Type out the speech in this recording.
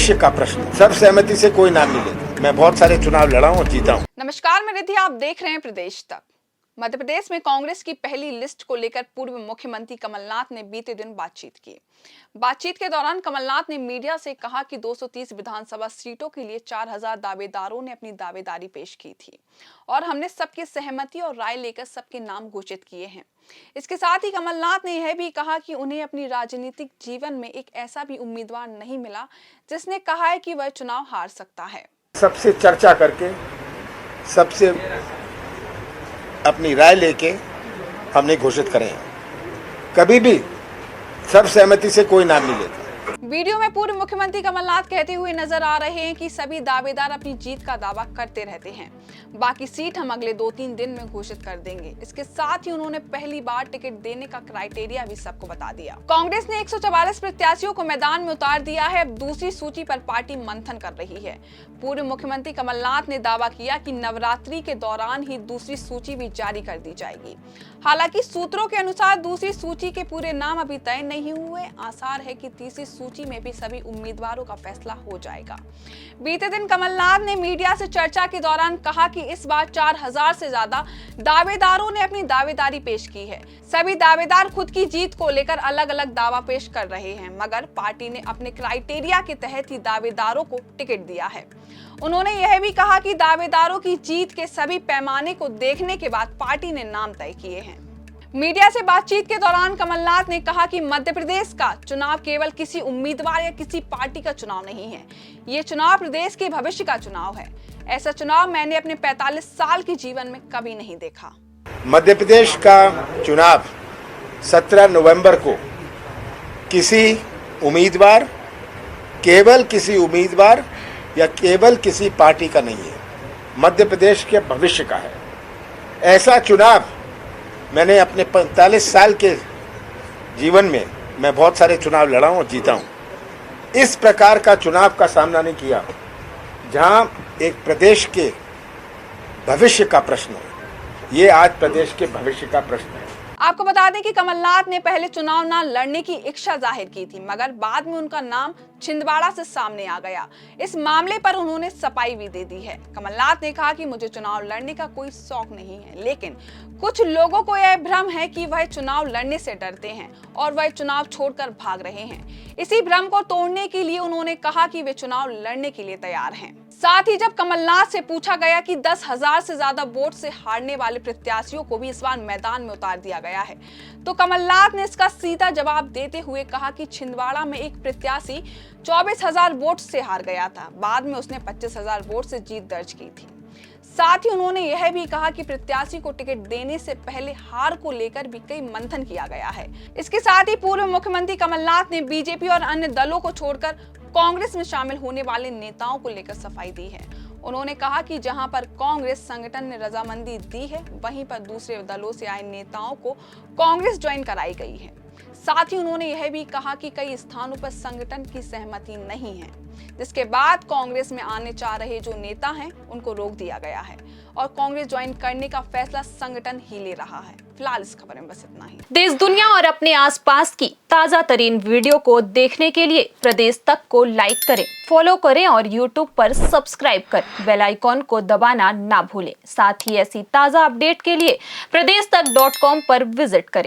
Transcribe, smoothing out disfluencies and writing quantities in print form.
भविष्य का प्रश्न। सर्वसहमति से कोई नाम नहीं लेता। मैं बहुत सारे चुनाव लड़ा हूं और जीता हूं। नमस्कार, मैं रिद्धि, आप देख रहे हैं प्रदेश तक। मध्य प्रदेश में कांग्रेस की पहली लिस्ट को लेकर पूर्व मुख्यमंत्री कमलनाथ ने बीते दिन बातचीत की। बातचीत के दौरान कमलनाथ ने मीडिया से कहा कि 230 विधानसभा सीटों के लिए 4000 दावेदारों ने अपनी दावेदारी पेश की थी और हमने सबकी सहमति और राय लेकर सबके नाम घोषित किए हैं। इसके साथ ही कमलनाथ ने यह भी कहा कि उन्हें अपनी राजनीतिक जीवन में एक ऐसा भी उम्मीदवार नहीं मिला जिसने कहा है कि वह चुनाव हार सकता है। सबसे चर्चा करके, सबसे अपनी राय लेके हमने घोषित करे हैं। कभी भी सर्वसहमति से कोई नाम नहीं लेता। वीडियो में पूर्व मुख्यमंत्री कमलनाथ कहते हुए नजर आ रहे हैं कि सभी दावेदार अपनी जीत का दावा करते रहते हैं, बाकी सीट हम अगले 2-3 दिन में घोषित कर देंगे। इसके साथ ही उन्होंने पहली बार टिकट देने का क्राइटेरिया भी सबको बता दिया। कांग्रेस ने 144 प्रत्याशियों को मैदान में उतार दिया है। अब दूसरी सूची पर पार्टी मंथन कर रही है। पूर्व मुख्यमंत्री कमलनाथ ने दावा किया कि नवरात्रि के दौरान ही दूसरी सूची भी जारी कर दी जाएगी। हालांकि सूत्रों के अनुसार दूसरी सूची के पूरे नाम अभी तय नहीं हुए। आसार है कि तीसरी सूची में भी सभी उम्मीदवारों का फैसला हो जाएगा। बीते दिन कमलनाथ ने मीडिया से चर्चा के दौरान कहा कि इस बार 4000 से ज्यादा दावेदारों ने अपनी दावेदारी पेश की है। सभी दावेदार खुद की जीत को लेकर अलग अलग दावा पेश कर रहे हैं, मगर पार्टी ने अपने क्राइटेरिया के तहत ही दावेदारों को टिकट दिया है। उन्होंने यह भी कहा कि दावेदारों की जीत के सभी पैमाने को देखने के बाद पार्टी ने नाम तय किए हैं। मीडिया से बातचीत के दौरान कमलनाथ ने कहा कि मध्य प्रदेश का चुनाव केवल किसी उम्मीदवार या किसी पार्टी का चुनाव नहीं है। ये चुनाव प्रदेश के भविष्य का चुनाव है। ऐसा चुनाव मैंने अपने 45 साल के जीवन में कभी नहीं देखा। मध्य प्रदेश का चुनाव 17 नवंबर को किसी उम्मीदवार, केवल किसी उम्मीदवार या केवल किसी पार्टी का नहीं है, मध्य प्रदेश के भविष्य का है। ऐसा चुनाव मैंने अपने 45 साल के जीवन में मैं बहुत सारे चुनाव लड़ा हूं और जीता हूं। इस प्रकार का चुनाव का सामना नहीं किया जहां एक प्रदेश के भविष्य का प्रश्न है। ये आज प्रदेश के भविष्य का प्रश्न है। आपको बता दें कि कमलनाथ ने पहले चुनाव न लड़ने की इच्छा जाहिर की थी, मगर बाद में उनका नाम छिंदवाड़ा से सामने आ गया। इस मामले पर उन्होंने सफाई भी दे दी है। कमलनाथ ने कहा कि मुझे चुनाव लड़ने का कोई शौक नहीं है, लेकिन कुछ लोगों को यह भ्रम है कि वह चुनाव लड़ने से डरते हैं और वह चुनाव छोड़कर भाग रहे हैं। इसी भ्रम को तोड़ने के लिए उन्होंने कहा कि वे चुनाव लड़ने के लिए तैयार हैं। साथ ही जब कमलनाथ से पूछा गया कि 10,000 से ज्यादा वोट से हारने वाले प्रत्याशियों को भी इस बार मैदान में उतार दिया गया है, तो कमलनाथ ने इसका सीधा जवाब देते हुए कहा कि छिंदवाड़ा में एक प्रत्याशी 24,000 वोट से हार गया था। बाद में उसने 25,000 वोट से जीत दर्ज की थी। साथ ही उन्होंने यह भी कहा कि प्रत्याशी को टिकट देने से पहले हार को लेकर भी कई मंथन किया गया है। इसके साथ ही पूर्व मुख्यमंत्री कमलनाथ ने बीजेपी और अन्य दलों को छोड़कर कांग्रेस में शामिल होने वाले नेताओं को लेकर सफाई दी है। उन्होंने कहा कि जहां पर कांग्रेस संगठन ने रजामंदी दी है, वहीं पर दूसरे दलों से आए नेताओं को कांग्रेस ज्वाइन कराई गई है। साथ ही उन्होंने यह भी कहा कि कई स्थानों पर संगठन की सहमति नहीं है, जिसके बाद कांग्रेस में आने चाह रहे जो नेता हैं उनको रोक दिया गया है और कांग्रेस ज्वाइन करने का फैसला संगठन ही ले रहा है। फिलहाल इस खबर में बस इतना ही। देश दुनिया और अपने आसपास की ताजा तरीन वीडियो को देखने के लिए प्रदेश तक को लाइक करें, फॉलो करें और यूट्यूब पर सब्सक्राइब कर बेल आइकॉन को दबाना ना भूलें। साथ ही ऐसी ताजा अपडेट के लिए pradesh tak.com पर विजिट करें।